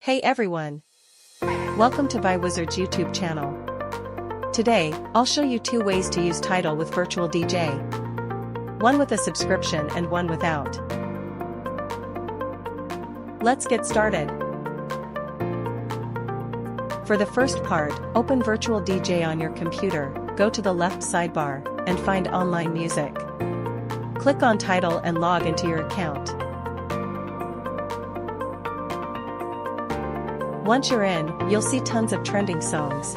Hey everyone! Welcome to ViWizard's YouTube channel. Today, I'll show you two ways to use Tidal with Virtual DJ. One with a subscription and one without. Let's get started. For the first part, open Virtual DJ on your computer, go to the left sidebar, and find Online Music. Click on Tidal and log into your account. Once you're in, you'll see tons of trending songs.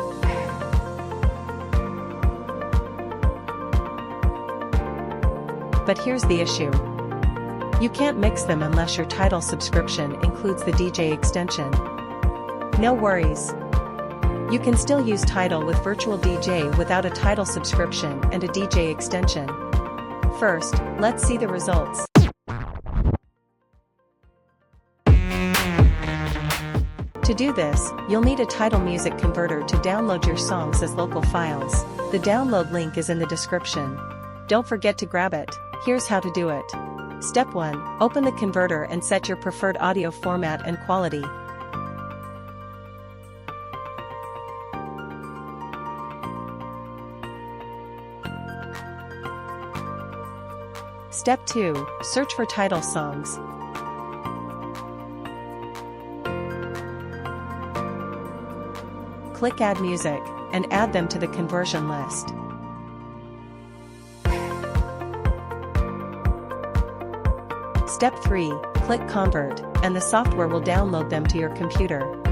But here's the issue. You can't mix them unless your Tidal subscription includes the DJ extension. No worries. You can still use Tidal with Virtual DJ without a Tidal subscription and a DJ extension. First, let's see the results. To do this, you'll need a Tidal music converter to download your songs as local files. The download link is in the description. Don't forget to grab it. Here's how to do it. Step 1. Open the converter and set your preferred audio format and quality. Step 2. Search for Tidal songs. Click Add Music, and add them to the conversion list. Step 3. Click Convert, and the software will download them to your computer.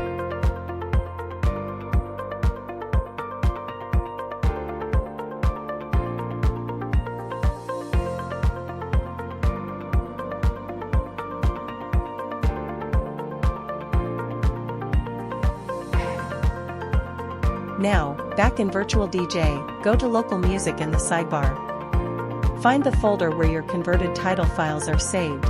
Now, back in Virtual DJ, go to Local Music in the sidebar. Find the folder where your converted Tidal files are saved.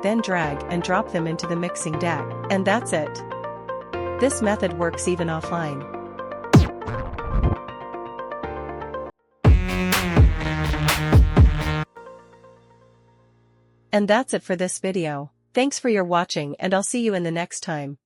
Then drag and drop them into the mixing deck, and that's it. This method works even offline. And that's it for this video. Thanks for your watching and I'll see you in the next time.